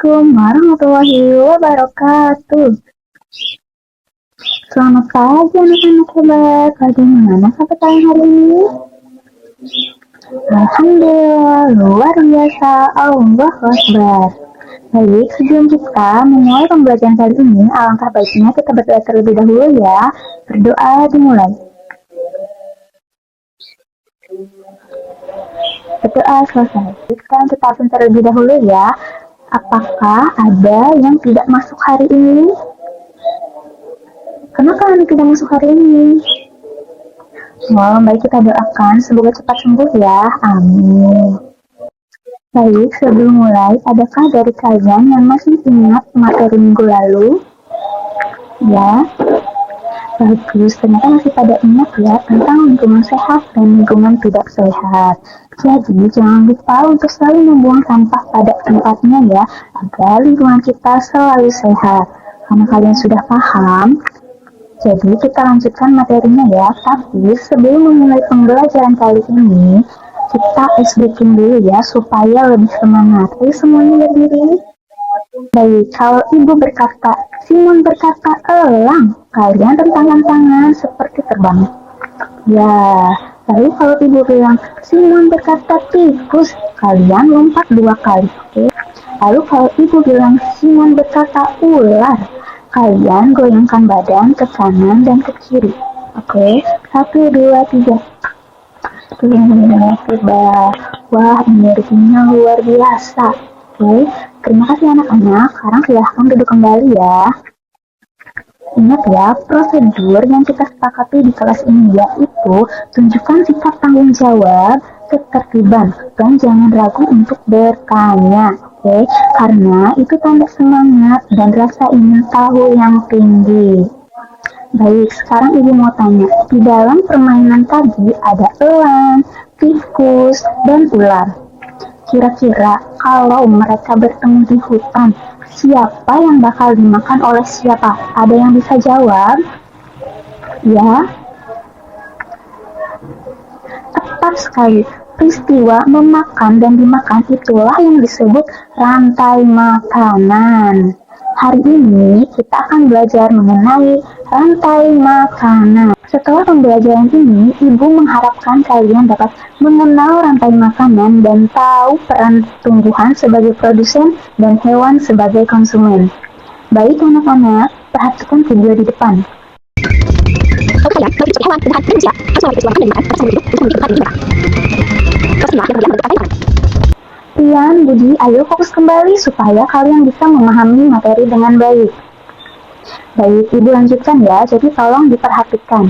Assalamualaikum warahmatullahi wabarakatuh. Selamat pagi anak-anak hebat. Bagaimana kabar kalian hari ini? Alhamdulillah, luar biasa. Allahu Akbar. Baik, sebelum kita memulai pembelajaran kali ini, alangkah baiknya kita berdoa terlebih dahulu ya. Berdoa dimulai. Berdoa selesai. Sekarang kita pun terlebih dahulu ya. Apakah ada yang tidak masuk hari ini? Kenapa Anda tidak masuk hari ini? Baik kita doakan semoga cepat sembuh ya. Amin. Baik, sebelum mulai, adakah dari kalian yang masih ingat materi minggu lalu? Ya, bagus. Ternyata masih pada ingat ya tentang lingkungan sehat dan lingkungan tidak sehat. Jadi, jangan lupa untuk selalu membuang sampah pada tempatnya ya, agar lingkungan kita selalu sehat. Karena kalian sudah paham, jadi kita lanjutkan materinya ya. Tapi sebelum memulai pembelajaran kali ini, kita ice breaking dulu ya supaya lebih semangat. Ayo semuanya berdiri. Baik, kalau ibu berkata, Simon berkata elang, kalian rentangkan tangan seperti terbang. Ya, lalu kalau ibu bilang Simon berkata tikus, kalian lompat 2 kali. Oke. Lalu kalau ibu bilang Simon berkata ular, kalian goyangkan badan ke kanan dan ke kiri. Oke, 1, 2, 3. Tiba. Wah, energinya luar biasa. Oke, terima kasih anak-anak. Sekarang silahkan duduk kembali ya. Ingat ya, prosedur yang kita sepakati di kelas ini yaitu tunjukkan sikap tanggung jawab, ketertiban, dan jangan ragu untuk bertanya. Oke, karena itu tanda semangat dan rasa ingin tahu yang tinggi. Baik, sekarang ibu mau tanya, di dalam permainan tadi ada elang, tikus, dan ular. Kira-kira kalau mereka bertemu di hutan, siapa yang bakal dimakan oleh siapa? Ada yang bisa jawab? Ya, tepat sekali. Peristiwa memakan dan dimakan itulah yang disebut rantai makanan. Hari ini kita akan belajar mengenai rantai makanan. Setelah pembelajaran ini, Ibu mengharapkan kalian dapat mengenal rantai makanan dan tahu peran tumbuhan sebagai produsen dan hewan sebagai konsumen. Baik anak-anak, perhatikan video di depan. Tahu kalian, bagi hewan, tumbuhan, dan manusia, harus memiliki peristiwa makan dan dimakan pada satu hidup untuk memiliki tempat di dunia. Peristiwa yang kemudian membentuk rantai makanan. Pian, Budi, ayo fokus kembali supaya kalian bisa memahami materi dengan baik. Baik, Ibu lanjutkan ya, jadi tolong diperhatikan.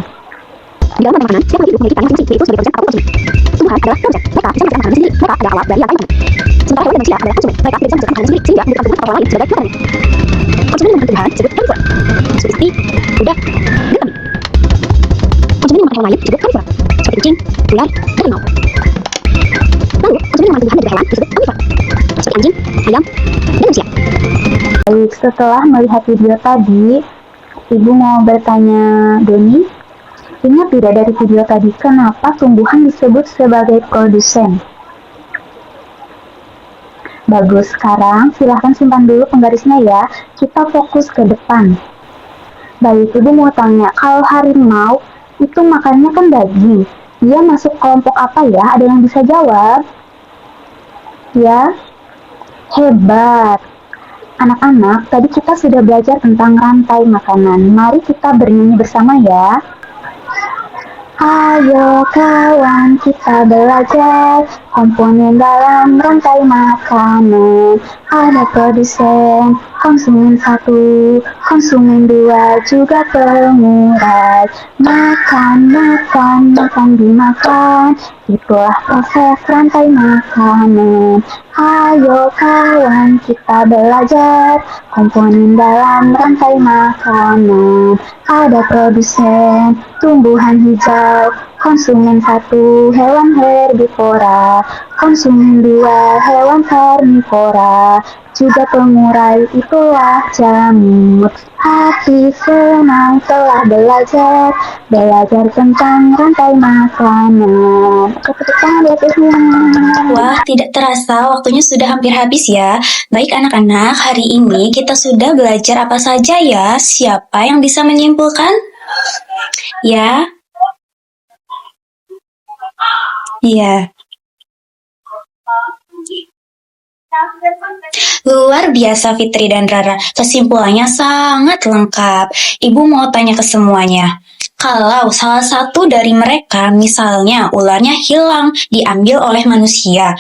Di dalam rantai makanan, setiap makhluk hidup memiliki peran masing-masing, yaitu sebagai produsen atau konsumen. Tumbuhan adalah produsen, mereka bisa menghasilkan makanan sendiri, mereka adalah awal dari rantai makanan. Sementara hewan dan manusia adalah konsumen, mereka tidak bisa menghasilkan makanan sendiri, sehingga membutuhkan tumbuhan atau orang lain sebagai makanan. Konsumen yang memakan tumbuhan disebut herbivora, seperti kuda, dan kambing. Konsumen yang memakan hewan lain disebut karnivora, seperti kucing, ular, dan harimau. Lalu, konsumen yang memakan tumbuhan dan hewan disebut omnivora, seperti anjing, ayam, dan manusia. Baik, setelah melihat video tadi, Ibu mau bertanya Doni, ingat tidak dari video tadi kenapa tumbuhan disebut sebagai produsen? Bagus, sekarang silahkan simpan dulu penggarisnya ya, kita fokus ke depan. Baik, Ibu mau tanya, kalau harimau itu makannya kan daging, dia masuk kelompok apa ya? Ada yang bisa jawab? Ya, hebat. Anak-anak, tadi kita sudah belajar tentang rantai makanan. Mari kita bernyanyi bersama ya. Ayo kawan kita belajar komponen dalam rantai makanan. Ada produsen, konsumen 1, konsumen 2, juga pengurai. Makan dimakan. Itulah proses rantai makanan. Ayo kawan kita belajar komponen dalam rantai makanan. Ada produsen tumbuhan hijau, konsumen satu hewan herbivora, konsumen dua hewan karnivora, juga pengurai itulah jamur. Hati senang telah belajar, belajar tentang rantai makanan. Tepuk tangan buat Ismail. Wah, tidak terasa waktunya sudah hampir habis ya. Baik anak-anak, hari ini kita sudah belajar apa saja ya? Siapa yang bisa menyimpulkan? Ya? Iya. Luar biasa Fitri dan Rara, kesimpulannya sangat lengkap. Ibu mau tanya ke semuanya. Kalau salah satu dari mereka, misalnya ularnya hilang, diambil oleh manusia,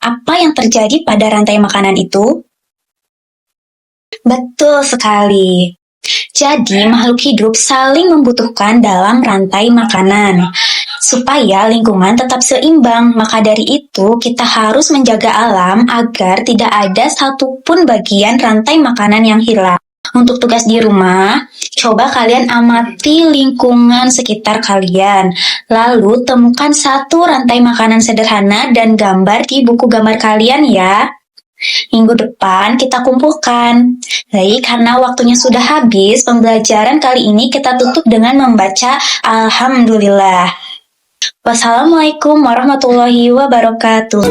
apa yang terjadi pada rantai makanan itu? Betul sekali. Jadi, makhluk hidup saling membutuhkan dalam rantai makanan. Supaya lingkungan tetap seimbang, maka dari itu kita harus menjaga alam agar tidak ada satupun bagian rantai makanan yang hilang. Untuk tugas di rumah, coba kalian amati lingkungan sekitar kalian. Lalu temukan satu rantai makanan sederhana dan gambar di buku gambar kalian ya. Minggu depan kita kumpulkan. Baik, karena waktunya sudah habis, pembelajaran kali ini kita tutup dengan membaca Alhamdulillah. Wassalamualaikum warahmatullahi wabarakatuh.